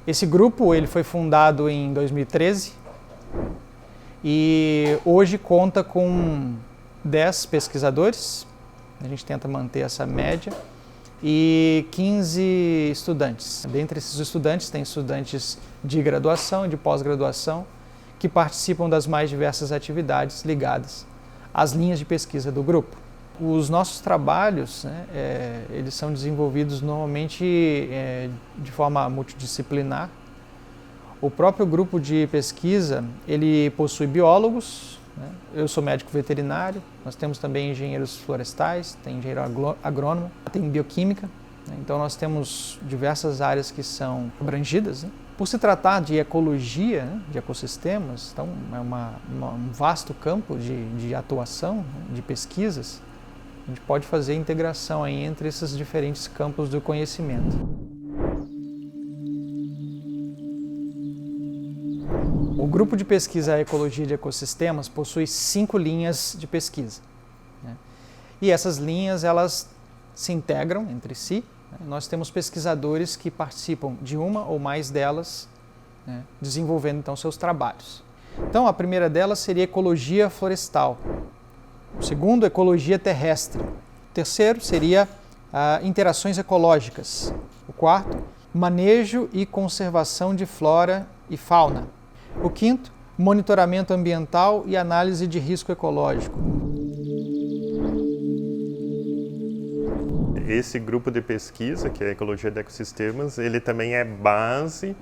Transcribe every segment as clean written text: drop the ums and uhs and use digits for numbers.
Esse grupo ele foi fundado em 2013 e hoje conta com 10 pesquisadores, a gente tenta manter essa média, e 15 estudantes. Dentre esses estudantes, tem estudantes de graduação e de pós-graduação que participam das mais diversas atividades ligadas às linhas de pesquisa do grupo. Os nossos trabalhos, eles são desenvolvidos normalmente de forma multidisciplinar. O próprio grupo de pesquisa, ele possui biólogos, eu sou médico veterinário, nós temos também engenheiros florestais, tem engenheiro agrônomo, tem bioquímica, então nós temos diversas áreas que são abrangidas. Por se tratar de ecologia, de ecossistemas, então é um vasto campo de atuação, de pesquisas, a gente pode fazer integração aí entre esses diferentes campos do conhecimento. O grupo de pesquisa Ecologia de Ecossistemas possui 5 linhas de pesquisa. E essas linhas, elas se integram entre si. Nós temos pesquisadores que participam de uma ou mais delas, desenvolvendo então seus trabalhos. Então a primeira delas seria Ecologia Florestal. O segundo, Ecologia Terrestre. O terceiro seria Interações Ecológicas. O quarto, Manejo e Conservação de Flora e Fauna. O quinto, monitoramento ambiental e análise de risco ecológico. Esse grupo de pesquisa, que é a Ecologia de Ecossistemas, ele também é base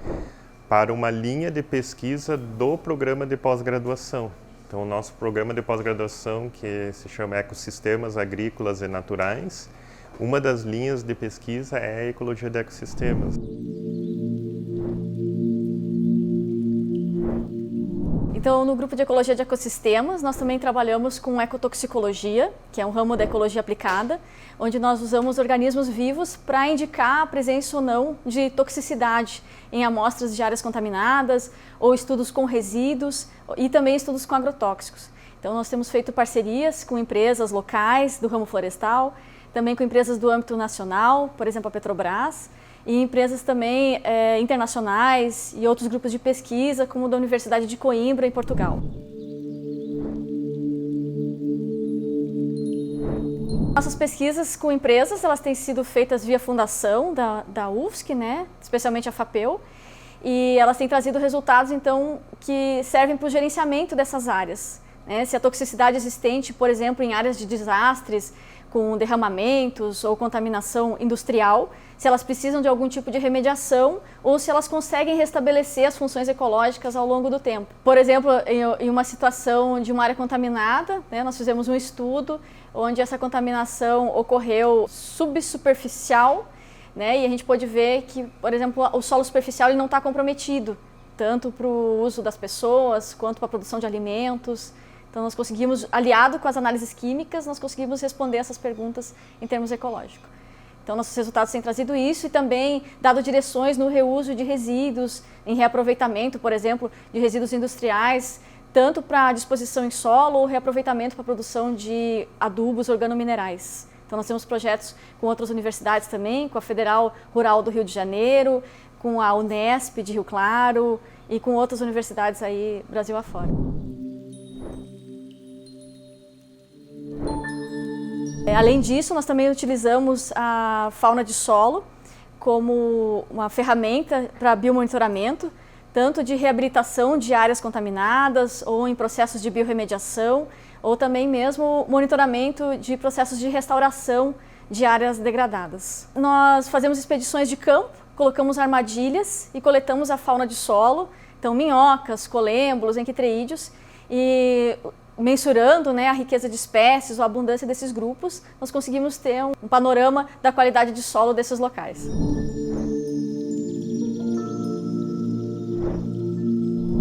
para uma linha de pesquisa do programa de pós-graduação. Então, o nosso programa de pós-graduação, que se chama Ecossistemas Agrícolas e Naturais, uma das linhas de pesquisa é a Ecologia de Ecossistemas. Então, no grupo de Ecologia de Ecossistemas, nós também trabalhamos com ecotoxicologia, que é um ramo da ecologia aplicada, onde nós usamos organismos vivos para indicar a presença ou não de toxicidade em amostras de áreas contaminadas, ou estudos com resíduos e também estudos com agrotóxicos. Então, nós temos feito parcerias com empresas locais do ramo florestal, também com empresas do âmbito nacional, por exemplo, a Petrobras, e empresas também internacionais e outros grupos de pesquisa, como da Universidade de Coimbra, em Portugal. Nossas pesquisas com empresas, elas têm sido feitas via fundação da UFSC, especialmente a FAPEL, e elas têm trazido resultados, então, que servem para o gerenciamento dessas áreas. Se a toxicidade existente, por exemplo, em áreas de desastres, com derramamentos ou contaminação industrial, se elas precisam de algum tipo de remediação ou se elas conseguem restabelecer as funções ecológicas ao longo do tempo. Por exemplo, em uma situação de uma área contaminada, nós fizemos um estudo onde essa contaminação ocorreu subsuperficial, e a gente pôde ver que, por exemplo, o solo superficial ele não está comprometido, tanto para o uso das pessoas quanto para a produção de alimentos. Então, nós conseguimos, aliado com as análises químicas, nós conseguimos responder essas perguntas em termos ecológicos. Então, nossos resultados têm trazido isso e também dado direções no reuso de resíduos, em reaproveitamento, por exemplo, de resíduos industriais, tanto para disposição em solo ou reaproveitamento para a produção de adubos organominerais. Então, nós temos projetos com outras universidades também, com a Federal Rural do Rio de Janeiro, com a Unesp de Rio Claro e com outras universidades aí, Brasil afora. Além disso, nós também utilizamos a fauna de solo como uma ferramenta para biomonitoramento, tanto de reabilitação de áreas contaminadas ou em processos de biorremediação, ou também mesmo monitoramento de processos de restauração de áreas degradadas. Nós fazemos expedições de campo, colocamos armadilhas e coletamos a fauna de solo, então minhocas, colêmbulos, enquitreídeos, e mensurando a riqueza de espécies ou a abundância desses grupos, nós conseguimos ter um panorama da qualidade de solo desses locais.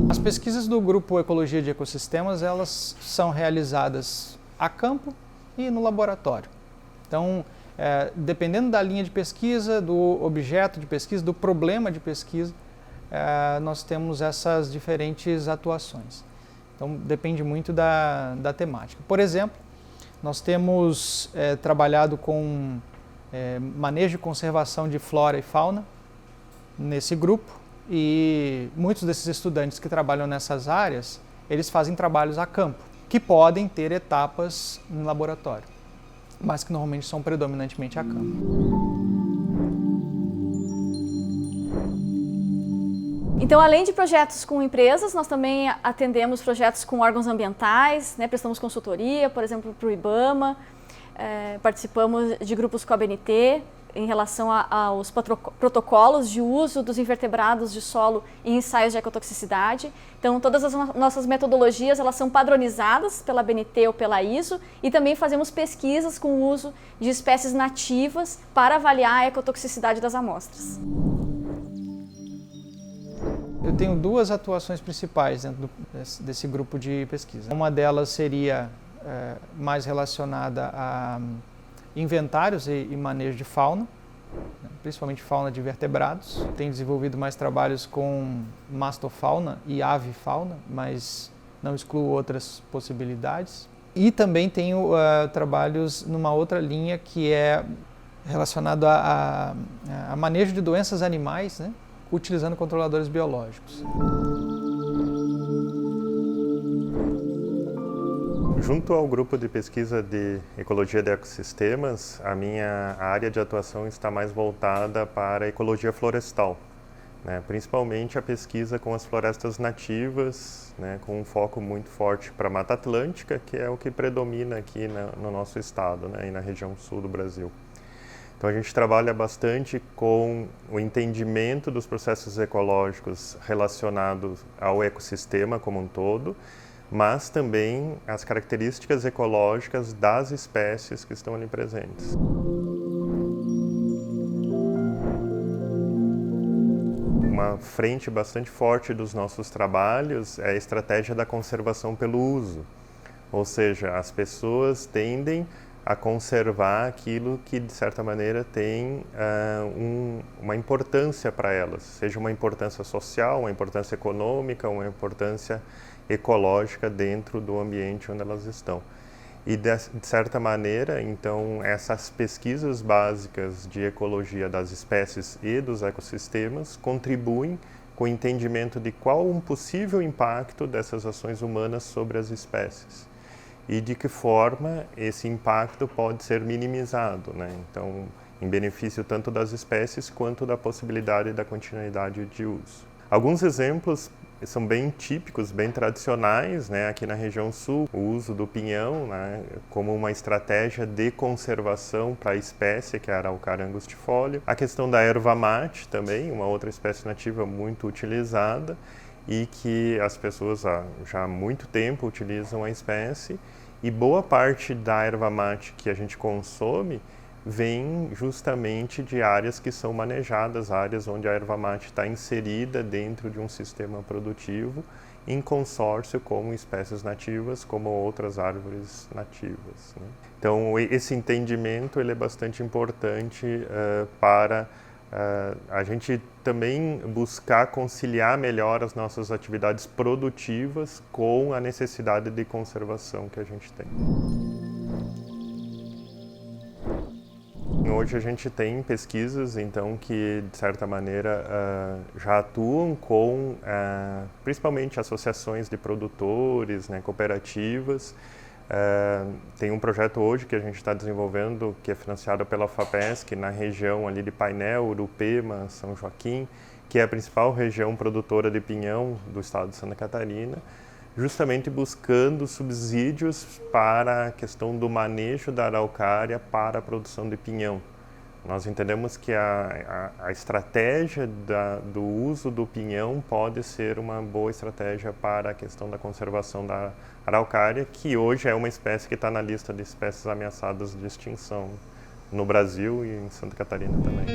As pesquisas do grupo Ecologia de Ecossistemas, elas são realizadas a campo e no laboratório. Então, dependendo da linha de pesquisa, do objeto de pesquisa, do problema de pesquisa, nós temos essas diferentes atuações. Então, depende muito da temática. Por exemplo, nós temos trabalhado com manejo e conservação de flora e fauna nesse grupo. e muitos desses estudantes que trabalham nessas áreas, eles fazem trabalhos a campo, que podem ter etapas em laboratório, mas que normalmente são predominantemente a campo. Então, além de projetos com empresas, nós também atendemos projetos com órgãos ambientais, né? Prestamos consultoria, por exemplo, para o IBAMA, participamos de grupos com a ABNT em relação aos protocolos de uso dos invertebrados de solo em ensaios de ecotoxicidade. Então, todas as nossas metodologias elas são padronizadas pela ABNT ou pela ISO e também fazemos pesquisas com o uso de espécies nativas para avaliar a ecotoxicidade das amostras. Eu tenho duas atuações principais dentro desse grupo de pesquisa. Uma delas seria mais relacionada a inventários e manejo de fauna, principalmente fauna de vertebrados. Tenho desenvolvido mais trabalhos com mastofauna e avifauna, mas não excluo outras possibilidades. E também tenho trabalhos numa outra linha que é relacionado a manejo de doenças animais, né, utilizando controladores biológicos. Junto ao grupo de pesquisa de ecologia de ecossistemas, a minha área de atuação está mais voltada para a ecologia florestal, né? Principalmente a pesquisa com as florestas nativas, né? Com um foco muito forte para a Mata Atlântica, que é o que predomina aqui no nosso estado, né? E na região sul do Brasil. Então a gente trabalha bastante com o entendimento dos processos ecológicos relacionados ao ecossistema como um todo, mas também as características ecológicas das espécies que estão ali presentes. Uma frente bastante forte dos nossos trabalhos é a estratégia da conservação pelo uso, ou seja, as pessoas tendem a conservar aquilo que, de certa maneira, tem uma importância para elas, seja uma importância social, uma importância econômica, uma importância ecológica dentro do ambiente onde elas estão. E, de certa maneira, então, essas pesquisas básicas de ecologia das espécies e dos ecossistemas contribuem com o entendimento de qual um possível impacto dessas ações humanas sobre as espécies e de que forma esse impacto pode ser minimizado, né? Então, em benefício tanto das espécies quanto da possibilidade da continuidade de uso. Alguns exemplos são bem típicos, bem tradicionais, né? Aqui na região sul, o uso do pinhão, né? Como uma estratégia de conservação para a espécie, que é a araucária angustifólia. A questão da erva mate também, uma outra espécie nativa muito utilizada e que as pessoas já há muito tempo utilizam a espécie, e boa parte da erva mate que a gente consome vem justamente de áreas que são manejadas, áreas onde a erva mate está inserida dentro de um sistema produtivo em consórcio com espécies nativas, como outras árvores nativas, né? Então, esse entendimento ele é bastante importante para a gente também buscar conciliar melhor as nossas atividades produtivas com a necessidade de conservação que a gente tem. Hoje a gente tem pesquisas, então, que de certa maneira já atuam com principalmente associações de produtores, né, cooperativas. Tem um projeto hoje que a gente está desenvolvendo, que é financiado pela FAPESC, na região ali de Painel, Urupema, São Joaquim, que é a principal região produtora de pinhão do estado de Santa Catarina, justamente buscando subsídios para a questão do manejo da araucária para a produção de pinhão. Nós entendemos que a estratégia do uso do pinhão pode ser uma boa estratégia para a questão da conservação da araucária, que hoje é uma espécie que está na lista de espécies ameaçadas de extinção no Brasil e em Santa Catarina também.